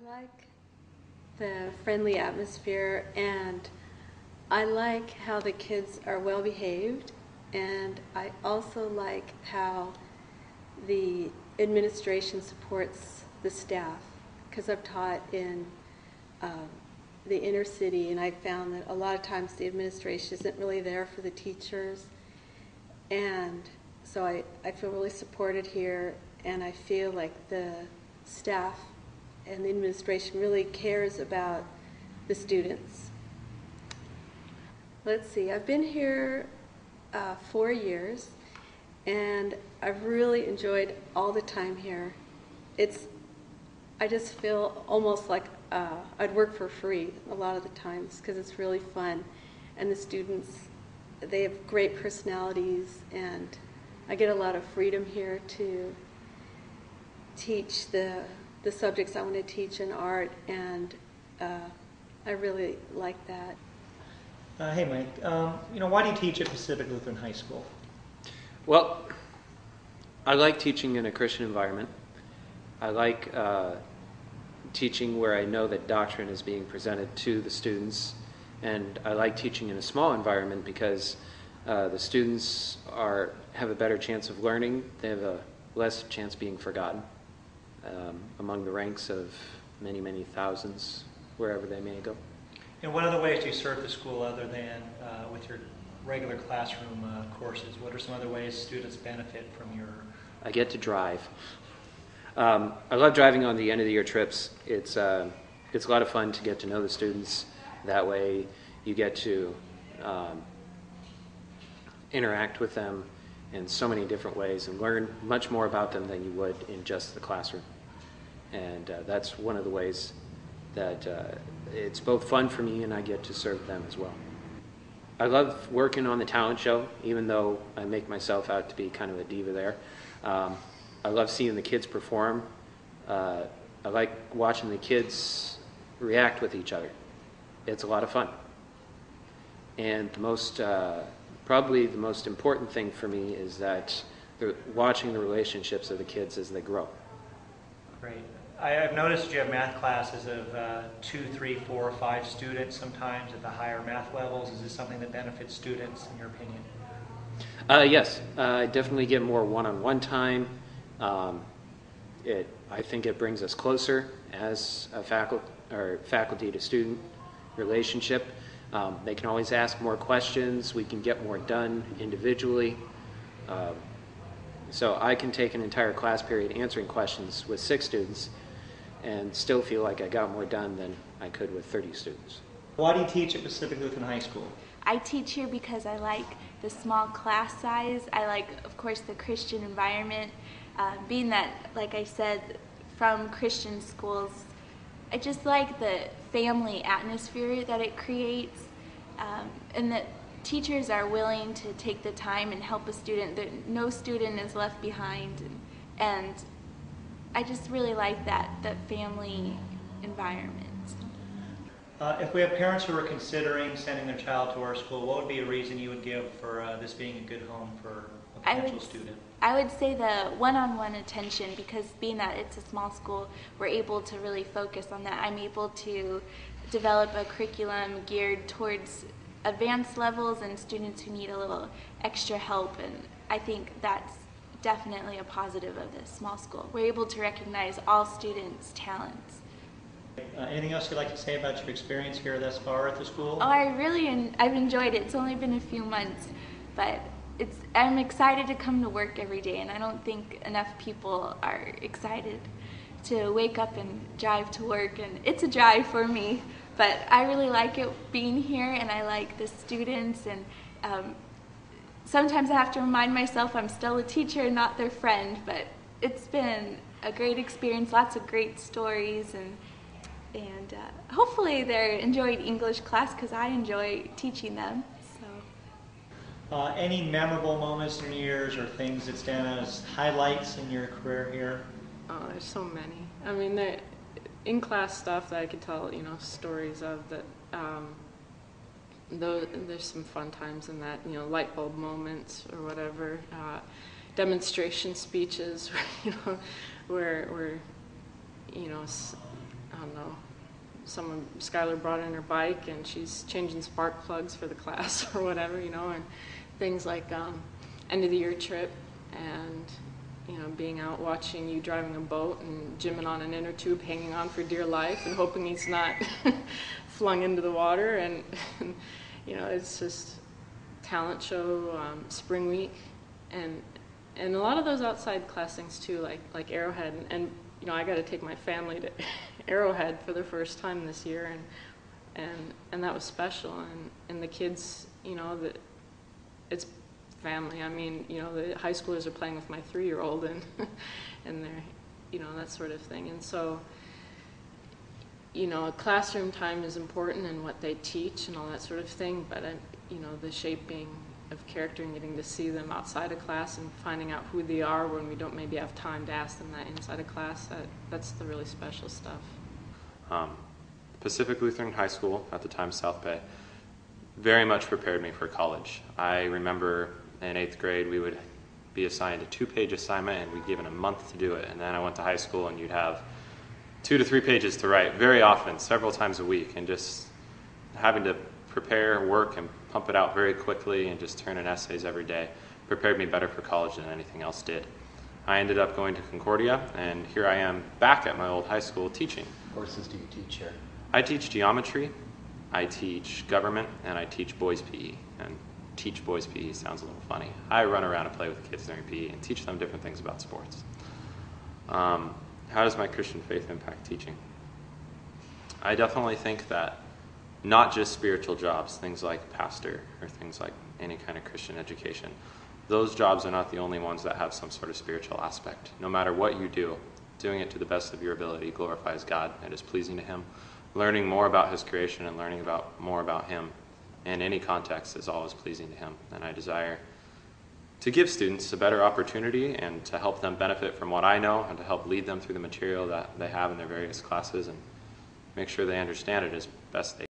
like the friendly atmosphere, and I like how the kids are well behaved, and I also like how the administration supports the staff, because I've taught in the inner city, and I found that a lot of times the administration isn't really there for the teachers, and so I feel really supported here, and I feel like the staff and the administration really cares about the students. Let's see, I've been here 4 years, and I've really enjoyed all the time here. I just feel almost like I'd work for free a lot of the times, because it's really fun, and the students, they have great personalities, and I get a lot of freedom here to teach the subjects I want to teach in art, and I really like that. Hey, Mike. Why do you teach at Pacific Lutheran High School? Well, I like teaching in a Christian environment. I like teaching where I know that doctrine is being presented to the students, and I like teaching in a small environment because the students have a better chance of learning. They have a less chance of being forgotten among the ranks of many, many thousands, wherever they may go. And what other ways do you serve the school other than with your regular classroom courses? What are some other ways students benefit from your... I get to drive. I love driving on the end of the year trips. It's a lot of fun to get to know the students. That way you get to interact with them in so many different ways and learn much more about them than you would in just the classroom. And that's one of the ways that it's both fun for me and I get to serve them as well. I love working on the talent show, even though I make myself out to be kind of a diva there. I love seeing the kids perform. I like watching the kids react with each other. It's a lot of fun. And probably the most important thing for me is that watching the relationships of the kids as they grow. Great. I've noticed you have math classes of 2, 3, 4, 5 students sometimes at the higher math levels. Is this something that benefits students, in your opinion? Yes, I definitely get more one-on-one time. I think it brings us closer as a faculty to student relationship. They can always ask more questions. We can get more done individually. So I can take an entire class period answering questions with 6 students and still feel like I got more done than I could with 30 students. Why do you teach at Pacific Lutheran High School? I teach here because I like the small class size. I like, of course, the Christian environment. Being that, like I said, from Christian schools, I just like the family atmosphere that it creates, and that teachers are willing to take the time and help a student, that no student is left behind, and I just really like that family environment. If we have parents who are considering sending their child to our school, what would be a reason you would give for this being a good home for a potential student? I would say the one-on-one attention, because being that it's a small school, we're able to really focus on that. I'm able to develop a curriculum geared towards advanced levels and students who need a little extra help, and I think that's definitely a positive of this small school. We're able to recognize all students' talents. Anything else you'd like to say about your experience here thus far at the school? Oh, I've enjoyed it. It's only been a few months, but I'm excited to come to work every day, and I don't think enough people are excited to wake up and drive to work, and it's a drive for me, but I really like it being here, and I like the students, and sometimes I have to remind myself I'm still a teacher and not their friend, but it's been a great experience, lots of great stories, and hopefully they're enjoying English class, because I enjoy teaching them. Any memorable moments in years or things that stand out as highlights in your career here? Oh, there's so many. I mean, in-class stuff that I could tell, stories of that. There's some fun times in that, light bulb moments or whatever. Demonstration speeches, where don't know, Skylar brought in her bike and she's changing spark plugs for the class or whatever, you know, and things like end of the year trip and, you know, being out watching you driving a boat and Jimming on an inner tube, hanging on for dear life and hoping he's not flung into the water. And you know, it's just talent show, spring week, and a lot of those outside class things too, like Arrowhead. And you know, I got to take my family to Arrowhead for the first time this year, and that was special. And the kids, you know, it's family. I mean, you know, the high schoolers are playing with my 3-year-old and they're, you know, that sort of thing. And so, you know, classroom time is important and what they teach and all that sort of thing, but you know, the shaping of character and getting to see them outside of class and finding out who they are when we don't maybe have time to ask them that inside of class, that's the really special stuff. Pacific Lutheran High School, at the time South Bay, very much prepared me for college. I remember in 8th grade we would be assigned a 2-page assignment and we'd given a month to do it, and then I went to high school and you'd have 2 to 3 pages to write very often, several times a week, and just having to prepare, work, and pump it out very quickly and just turn in essays every day prepared me better for college than anything else did. I ended up going to Concordia, and here I am back at my old high school teaching. What courses do you teach here? I teach geometry, I teach government, and I teach boys PE. And teach boys PE sounds a little funny. I run around and play with the kids during PE and teach them different things about sports. How does my Christian faith impact teaching? I definitely think that not just spiritual jobs, things like pastor or things like any kind of Christian education, those jobs are not the only ones that have some sort of spiritual aspect. No matter what you do, doing it to the best of your ability glorifies God and is pleasing to Him. Learning more about His creation and learning more about Him in any context is always pleasing to Him. And I desire to give students a better opportunity and to help them benefit from what I know and to help lead them through the material that they have in their various classes and make sure they understand it as best they can.